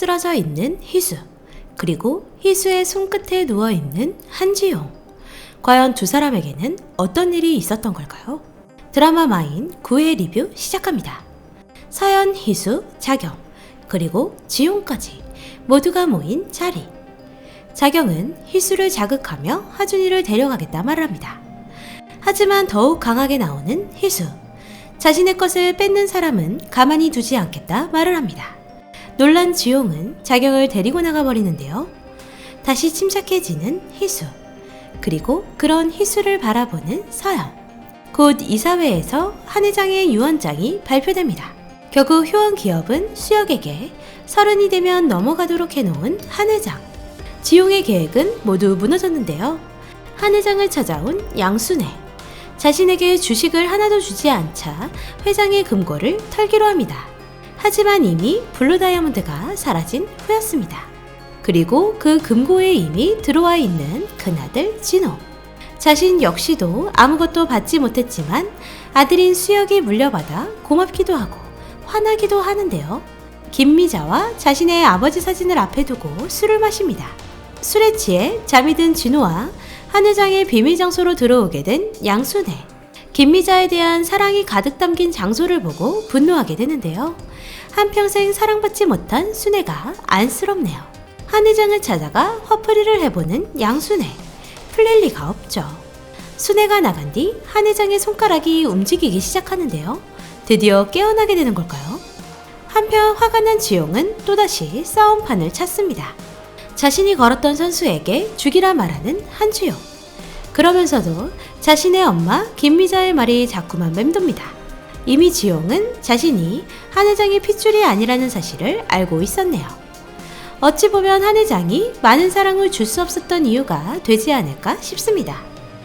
쓰러져 있는 희수, 그리고 희수의 손끝에 누워있는 한지용. 과연 두 사람에게는 어떤 일이 있었던 걸까요? 드라마 마인 9회 리뷰 시작합니다. 서연, 희수, 자경, 그리고 지용까지 모두가 모인 자리. 자경은 희수를 자극하며 하준이를 데려가겠다 말을 합니다. 하지만 더욱 강하게 나오는 희수. 자신의 것을 뺏는 사람은 가만히 두지 않겠다 말을 합니다. 놀란 지용은 자경을 데리고 나가버리는데요. 다시 침착해지는 희수. 그리고 그런 희수를 바라보는 서연. 곧 이사회에서 한 회장의 유언장이 발표됩니다. 결국 효원 기업은 수혁에게 30이 되면 넘어가도록 해놓은 한 회장. 지용의 계획은 모두 무너졌는데요. 한 회장을 찾아온 양순애. 자신에게 주식을 하나도 주지 않자 회장의 금고를 털기로 합니다. 하지만 이미 블루 다이아몬드가 사라진 후였습니다. 그리고 그 금고에 이미 들어와 있는 큰아들 진호. 자신 역시도 아무것도 받지 못했지만 아들인 수혁이 물려받아 고맙기도 하고 화나기도 하는데요. 김미자와 자신의 아버지 사진을 앞에 두고 술을 마십니다. 술에 취해 잠이 든 진호와 한 회장의 비밀 장소로 들어오게 된 양순애. 김미자에 대한 사랑이 가득 담긴 장소를 보고 분노하게 되는데요. 한평생 사랑받지 못한 순애가 안쓰럽네요. 한 회장을 찾아가 화풀이를 해보는 양순애. 풀릴 리가 없죠. 순애가 나간 뒤 한 회장의 손가락이 움직이기 시작하는데요. 드디어 깨어나게 되는 걸까요? 한편 화가 난 지용은 또다시 싸움판을 찾습니다. 자신이 걸었던 선수에게 죽이라 말하는 한주용. 그러면서도 자신의 엄마 김미자의 말이 자꾸만 맴돕니다. 이미 지용은 자신이 한 회장의 핏줄이 아니라는 사실을 알고 있었네요. 어찌 보면 한 회장이 많은 사랑을 줄 수 없었던 이유가 되지 않을까 싶습니다.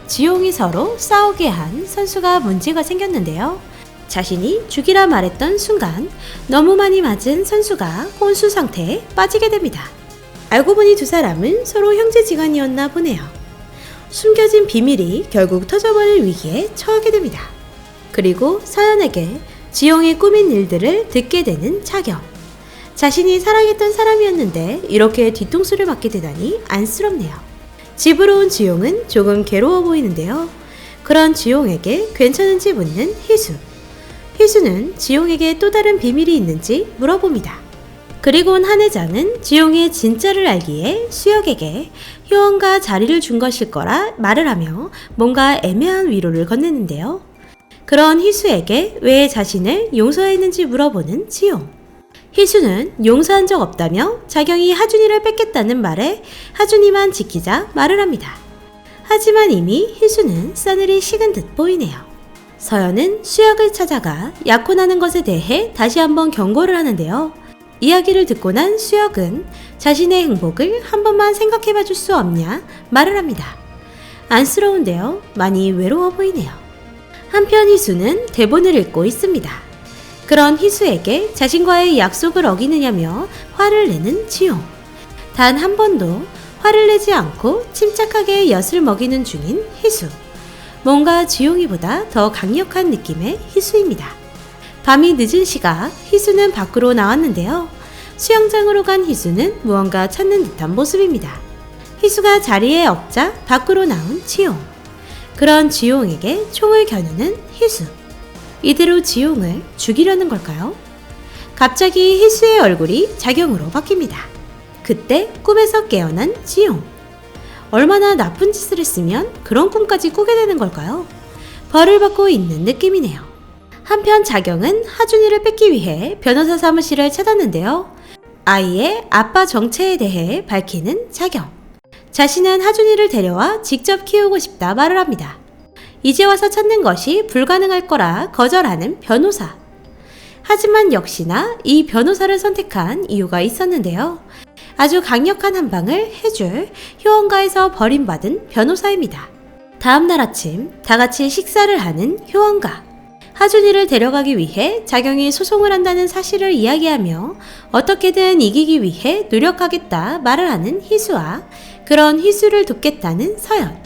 지용이 서로 싸우게 한 선수가 문제가 생겼는데요. 자신이 죽이라 말했던 순간 너무 많이 맞은 선수가 혼수 상태에 빠지게 됩니다. 알고 보니 두 사람은 서로 형제지간이었나 보네요. 숨겨진 비밀이 결국 터져버릴 위기에 처하게 됩니다. 그리고 서연에게 지용이 꾸민 일들을 듣게 되는 자경. 자신이 사랑했던 사람이었는데 이렇게 뒤통수를 맞게 되다니 안쓰럽네요. 집으로 온 지용은 조금 괴로워 보이는데요. 그런 지용에게 괜찮은지 묻는 희수. 희수는 지용에게 또 다른 비밀이 있는지 물어봅니다. 그리곤 한 회장은 지용의 진짜를 알기에 수혁에게 효원과 자리를 준 것일 거라 말을 하며 뭔가 애매한 위로를 건네는데요. 그런 희수에게 왜 자신을 용서했는지 물어보는 지용. 희수는 용서한 적 없다며 자경이 하준이를 뺏겠다는 말에 하준이만 지키자 말을 합니다. 하지만 이미 희수는 싸늘히 식은 듯 보이네요. 서연은 수혁을 찾아가 약혼하는 것에 대해 다시 한번 경고를 하는데요. 이야기를 듣고 난 수혁은 자신의 행복을 한 번만 생각해봐 줄 수 없냐 말을 합니다. 안쓰러운데요. 많이 외로워 보이네요. 한편 희수는 대본을 읽고 있습니다. 그런 희수에게 자신과의 약속을 어기느냐며 화를 내는 지용. 단 한 번도 화를 내지 않고 침착하게 엿을 먹이는 중인 희수. 뭔가 지용이보다 더 강력한 느낌의 희수입니다. 밤이 늦은 시각 희수는 밖으로 나왔는데요. 수영장으로 간 희수는 무언가 찾는 듯한 모습입니다. 희수가 자리에 엎자 밖으로 나온 지용. 그런 지용에게 총을 겨누는 희수. 이대로 지용을 죽이려는 걸까요? 갑자기 희수의 얼굴이 자경으로 바뀝니다. 그때 꿈에서 깨어난 지용. 얼마나 나쁜 짓을 했으면 그런 꿈까지 꾸게 되는 걸까요? 벌을 받고 있는 느낌이네요. 한편 자경은 하준이를 뺏기 위해 변호사 사무실을 찾았는데요. 아이의 아빠 정체에 대해 밝히는 자경. 자신은 하준이를 데려와 직접 키우고 싶다 말을 합니다. 이제 와서 찾는 것이 불가능할 거라 거절하는 변호사. 하지만 역시나 이 변호사를 선택한 이유가 있었는데요. 아주 강력한 한방을 해줄 효원가에서 버림받은 변호사입니다. 다음날 아침 다 같이 식사를 하는 효원가. 하준이를 데려가기 위해 자경이 소송을 한다는 사실을 이야기하며 어떻게든 이기기 위해 노력하겠다 말을 하는 희수와 그런 희수를 돕겠다는 서연.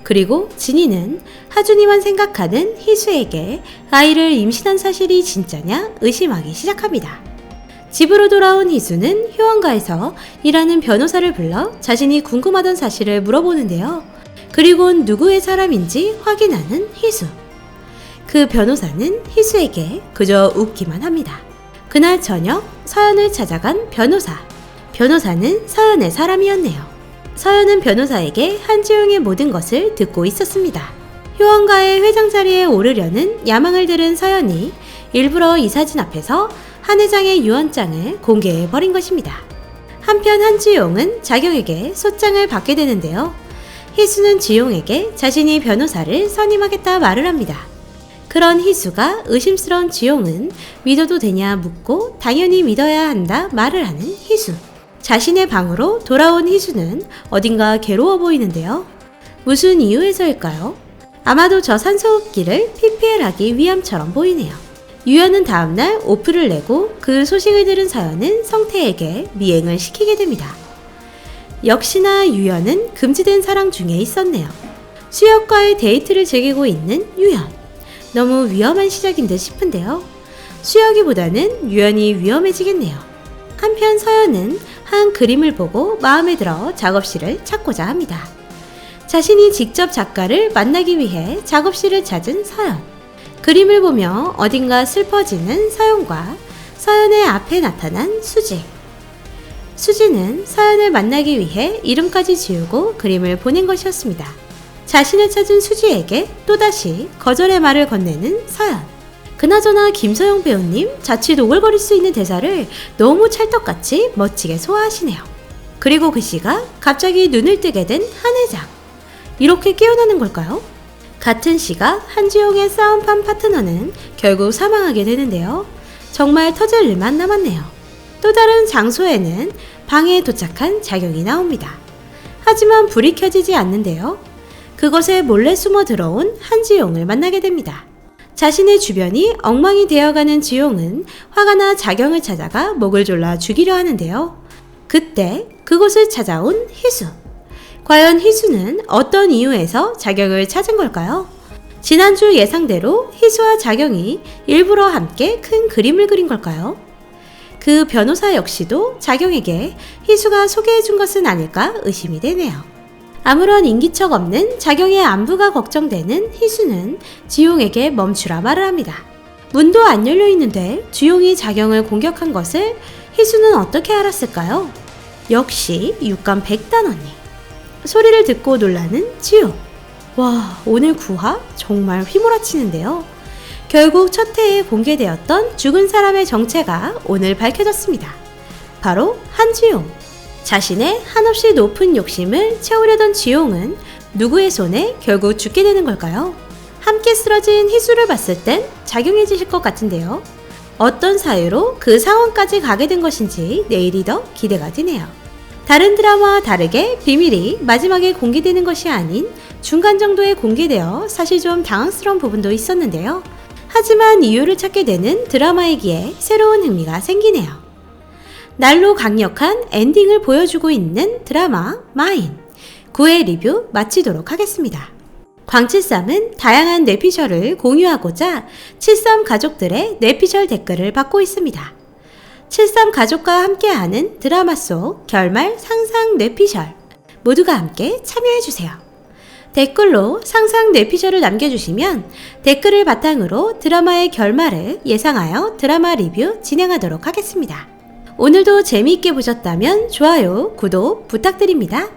그리고 진이는 하준이만 생각하는 희수에게 아이를 임신한 사실이 진짜냐 의심하기 시작합니다. 집으로 돌아온 희수는 효원가에서 일하는 변호사를 불러 자신이 궁금하던 사실을 물어보는데요. 그리곤 누구의 사람인지 확인하는 희수. 그 변호사는 희수에게 그저 웃기만 합니다. 그날 저녁 서연을 찾아간 변호사. 변호사는 서연의 사람이었네요. 서연은 변호사에게 한지용의 모든 것을 듣고 있었습니다. 효원가의 회장 자리에 오르려는 야망을 들은 서연이 일부러 이 사진 앞에서 한 회장의 유언장을 공개해버린 것입니다. 한편 한지용은 자경에게 소장을 받게 되는데요. 희수는 지용에게 자신이 변호사를 선임하겠다 말을 합니다. 그런 희수가 의심스러운 지용은 믿어도 되냐 묻고 당연히 믿어야 한다 말을 하는 희수. 자신의 방으로 돌아온 희수는 어딘가 괴로워 보이는데요. 무슨 이유에서일까요? 아마도 저 산소호흡기를 PPL하기 위함처럼 보이네요. 유연은 다음날 오프를 내고 그 소식을 들은 서연은 성태에게 미행을 시키게 됩니다. 역시나 유연은 금지된 사랑 중에 있었네요. 수혁과의 데이트를 즐기고 있는 유연. 너무 위험한 시작인 듯 싶은데요. 수혁이보다는 유연이 위험해지겠네요. 한편 서연은 한 그림을 보고 마음에 들어 작업실을 찾고자 합니다. 자신이 직접 작가를 만나기 위해 작업실을 찾은 서연. 그림을 보며 어딘가 슬퍼지는 서연과 서연의 앞에 나타난 수지. 수지는 서연을 만나기 위해 이름까지 지우고 그림을 보낸 것이었습니다. 자신을 찾은 수지에게 또다시 거절의 말을 건네는 서연. 그나저나 김서영 배우님 자칫 오글거릴 수 있는 대사를 너무 찰떡같이 멋지게 소화하시네요. 그리고 그 시각 갑자기 눈을 뜨게 된 한 회장. 이렇게 깨어나는 걸까요? 같은 시각 한지용의 싸움판 파트너는 결국 사망하게 되는데요. 정말 터질 일만 남았네요. 또 다른 장소에는 방에 도착한 자경이 나옵니다. 하지만 불이 켜지지 않는데요. 그곳에 몰래 숨어 들어온 한지용을 만나게 됩니다. 자신의 주변이 엉망이 되어가는 지용은 화가 나 자경을 찾아가 목을 졸라 죽이려 하는데요. 그때 그곳을 찾아온 희수. 과연 희수는 어떤 이유에서 자경을 찾은 걸까요? 지난주 예상대로 희수와 자경이 일부러 함께 큰 그림을 그린 걸까요? 그 변호사 역시도 자경에게 희수가 소개해준 것은 아닐까 의심이 되네요. 아무런 인기척 없는 자경의 안부가 걱정되는 희수는 지용에게 멈추라 말을 합니다. 문도 안 열려 있는데 지용이 자경을 공격한 것을 희수는 어떻게 알았을까요? 역시 육감 백단 언니. 소리를 듣고 놀라는 지용. 와, 오늘 구화 정말 휘몰아치는데요. 결국 첫 회에 공개되었던 죽은 사람의 정체가 오늘 밝혀졌습니다. 바로 한지용. 자신의 한없이 높은 욕심을 채우려던 지용은 누구의 손에 결국 죽게 되는 걸까요? 함께 쓰러진 희수를 봤을 땐 작용해지실 것 같은데요. 어떤 사유로 그 상황까지 가게 된 것인지 내일이 더 기대가 되네요. 다른 드라마와 다르게 비밀이 마지막에 공개되는 것이 아닌 중간 정도에 공개되어 사실 좀 당황스러운 부분도 있었는데요. 하지만 이유를 찾게 되는 드라마이기에 새로운 흥미가 생기네요. 날로 강력한 엔딩을 보여주고 있는 드라마 마인 9회 리뷰 마치도록 하겠습니다. 광칠삼은 다양한 뇌피셜을 공유하고자 73 가족들의 뇌피셜 댓글을 받고 있습니다. 73 가족과 함께하는 드라마 속 결말 상상 뇌피셜 모두가 함께 참여해주세요. 댓글로 상상 뇌피셜을 남겨주시면 댓글을 바탕으로 드라마의 결말을 예상하여 드라마 리뷰 진행하도록 하겠습니다. 오늘도 재미있게 보셨다면 좋아요, 구독 부탁드립니다.